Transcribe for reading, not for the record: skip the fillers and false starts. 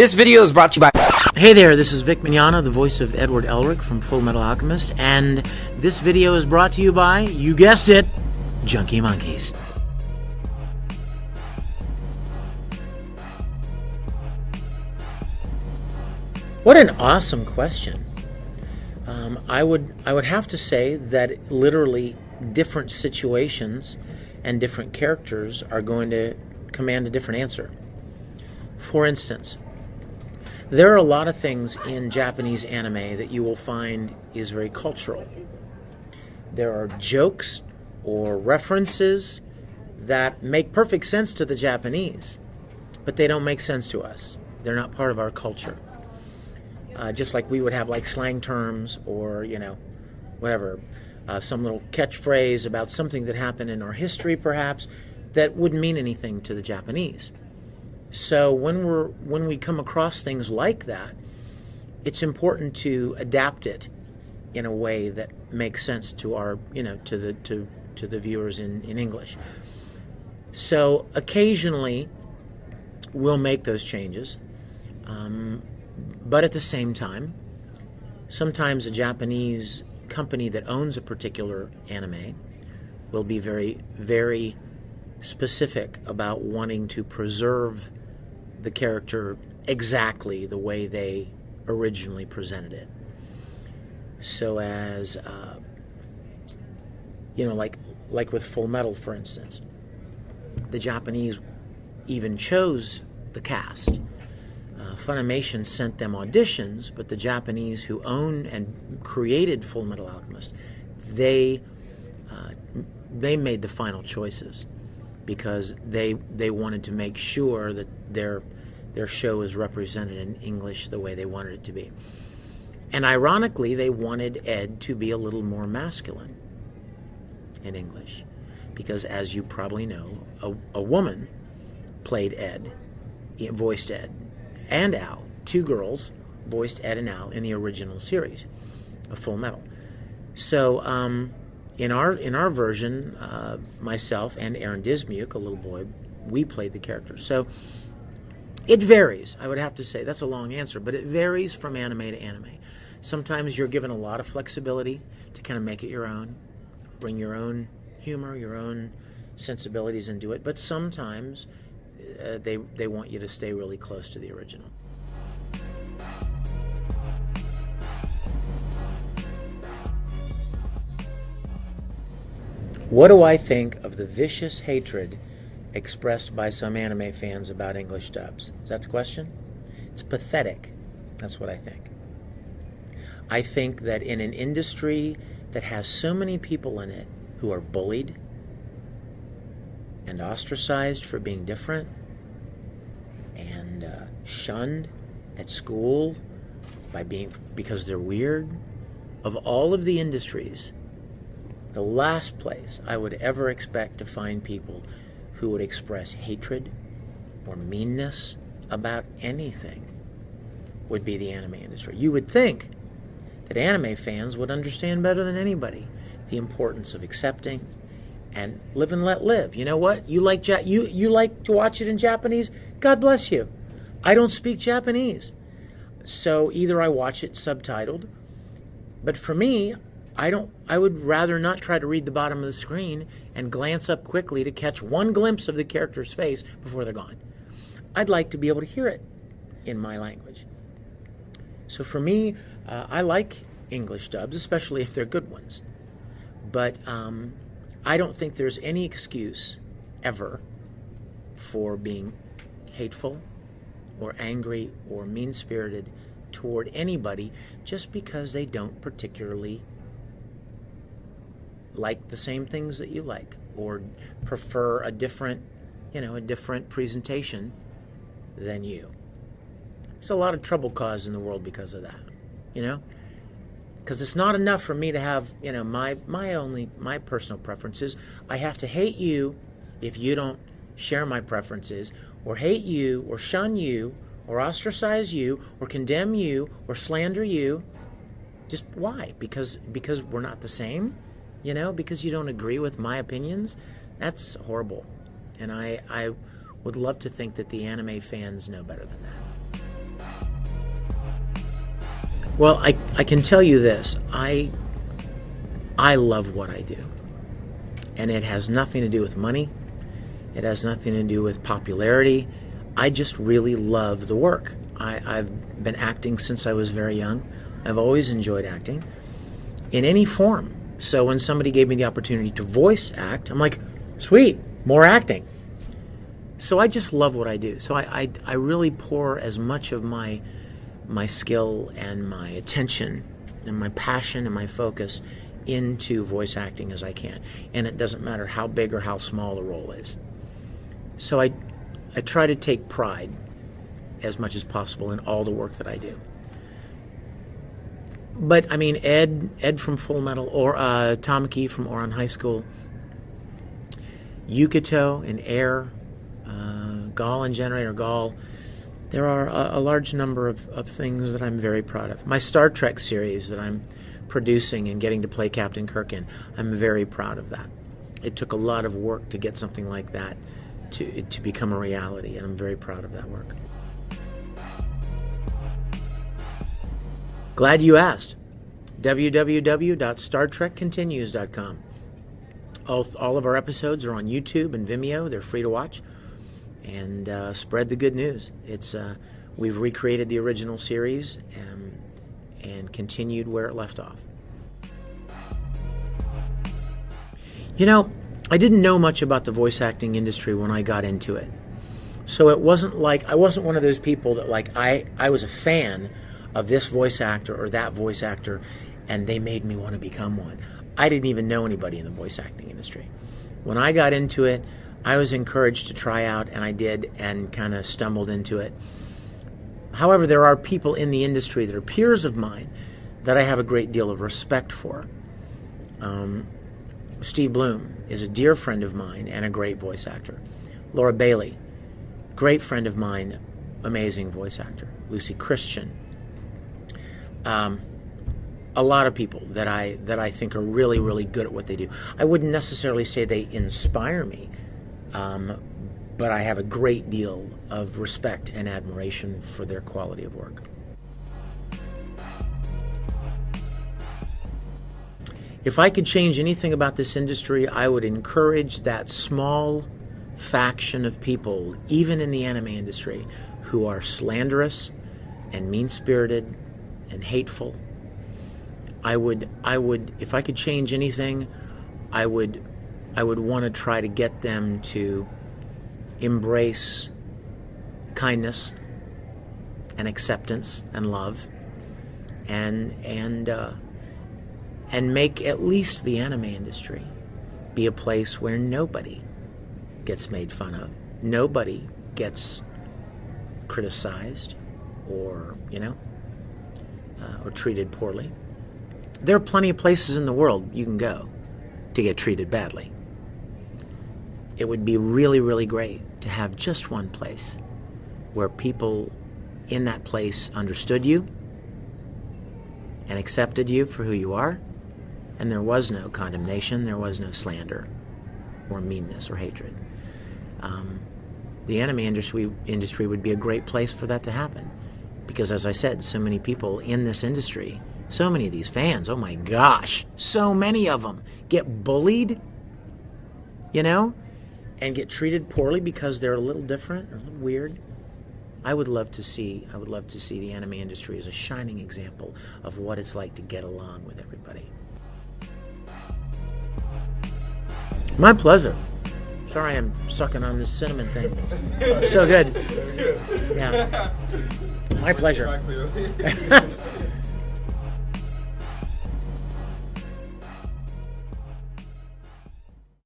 This video is brought to you by... Hey there, this is Vic Mignogna, the voice of Edward Elric from Full Metal Alchemist, and this video is brought to you by, you guessed it, Junkie Monkeys. What an awesome question. I would have to say that literally different situations and different characters are going to command a different answer. For instance, there are a lot of things in Japanese anime that you will find is very cultural. There are jokes or references that make perfect sense to the Japanese, but they don't make sense to us. They're not part of our culture. Just like we would have like slang terms or, whatever, some little catchphrase about something that happened in our history perhaps that wouldn't mean anything to the Japanese. So when we come across things like that, it's important to adapt it in a way that makes sense to our, to the viewers in English. So occasionally we'll make those changes. But at the same time, sometimes a Japanese company that owns a particular anime will be very, very specific about wanting to preserve the character exactly the way they originally presented it. So as, like with Full Metal, for instance, the Japanese even chose the cast. Funimation sent them auditions, but the Japanese who own and created Full Metal Alchemist, they made the final choices because they wanted to make sure that their show is represented in English the way they wanted it to be. And ironically, they wanted Ed to be a little more masculine in English because, as you probably know, a woman played Ed, voiced Ed, and Al. Two girls voiced Ed and Al in the original series of Full Metal. So in our version, myself and Aaron Dismuke, a little boy, we played the characters. So it varies, I would have to say. That's a long answer, but it varies from anime to anime. Sometimes you're given a lot of flexibility to kind of make it your own, bring your own humor, your own sensibilities into it, but sometimes they want you to stay really close to the original. What do I think of the vicious hatred expressed by some anime fans about English dubs? Is that the question? It's pathetic. That's what I think. I think that in an industry that has so many people in it who are bullied and ostracized for being different, and shunned at school because they're weird. Of all of the industries, the last place I would ever expect to find people who would express hatred or meanness about anything would be the anime industry. You would think that anime fans would understand better than anybody the importance of accepting and live and let live. You know what? You like you like to watch it in Japanese? God bless you. I don't speak Japanese. So either I watch it subtitled, but for me, I would rather not try to read the bottom of the screen and glance up quickly to catch one glimpse of the character's face before they're gone. I'd like to be able to hear it in my language. So for me, I like English dubs, especially if they're good ones. But I don't think there's any excuse ever for being hateful or angry or mean-spirited toward anybody just because they don't particularly like the same things that you like or prefer a different presentation than you. There's a lot of trouble caused in the world because of that, Because it's not enough for me to have, my personal preferences. I have to hate you if you don't share my preferences, or hate you, or shun you, or ostracize you, or condemn you, or slander you. Just why? Because we're not the same? Because you don't agree with my opinions? That's horrible. And I would love to think that the anime fans know better than that. Well, I can tell you this. I love what I do. And it has nothing to do with money. It has nothing to do with popularity. I just really love the work. I've been acting since I was very young. I've always enjoyed acting in any form. So when somebody gave me the opportunity to voice act, I'm like, sweet, more acting. So I just love what I do. So I really pour as much of my skill and my attention and my passion and my focus into voice acting as I can. And it doesn't matter how big or how small the role is. So I try to take pride as much as possible in all the work that I do. But I mean, Ed from Full Metal, or Tamaki from Oran High School, Yukito and Air, Gall and Generator Gall. There are a large number of things that I'm very proud of. My Star Trek series that I'm producing and getting to play Captain Kirk in, I'm very proud of that. It took a lot of work to get something like that to become a reality, and I'm very proud of that work. Glad you asked. www.StarTrekContinues.com. All of our episodes are on YouTube and Vimeo. They're free to watch. And spread the good news. We've recreated the original series and continued where it left off. You know, I didn't know much about the voice acting industry when I got into it. So it wasn't like, I wasn't one of those people that like, I was a fan of this voice actor or that voice actor, and they made me want to become one. I didn't even know anybody in the voice acting industry. When I got into it, I was encouraged to try out, and I did, and kind of stumbled into it. However, there are people in the industry that are peers of mine that I have a great deal of respect for. Steve Bloom is a dear friend of mine and a great voice actor. Laura Bailey, great friend of mine, amazing voice actor. Lucy Christian. A lot of people that I think are really, really good at what they do. I wouldn't necessarily say they inspire me, but I have a great deal of respect and admiration for their quality of work. If I could change anything about this industry, I would encourage that small faction of people, even in the anime industry, who are slanderous and mean-spirited and hateful. I would, if I could change anything, I would want to try to get them to embrace kindness and acceptance and love, and make at least the anime industry be a place where nobody gets made fun of, nobody gets criticized, or or treated poorly. There are plenty of places in the world you can go to get treated badly. It would be really, really great to have just one place where people in that place understood you and accepted you for who you are, and there was no condemnation, there was no slander or meanness or hatred. The anime industry would be a great place for that to happen, because, as I said, so many people in this industry, so many of these fans, oh my gosh, so many of them get bullied, and get treated poorly because they're a little different or a little weird. I would love to see the anime industry as a shining example of what it's like to get along with everybody. My pleasure. Sorry I'm sucking on this cinnamon thing. Oh, so good. Yeah. My pleasure.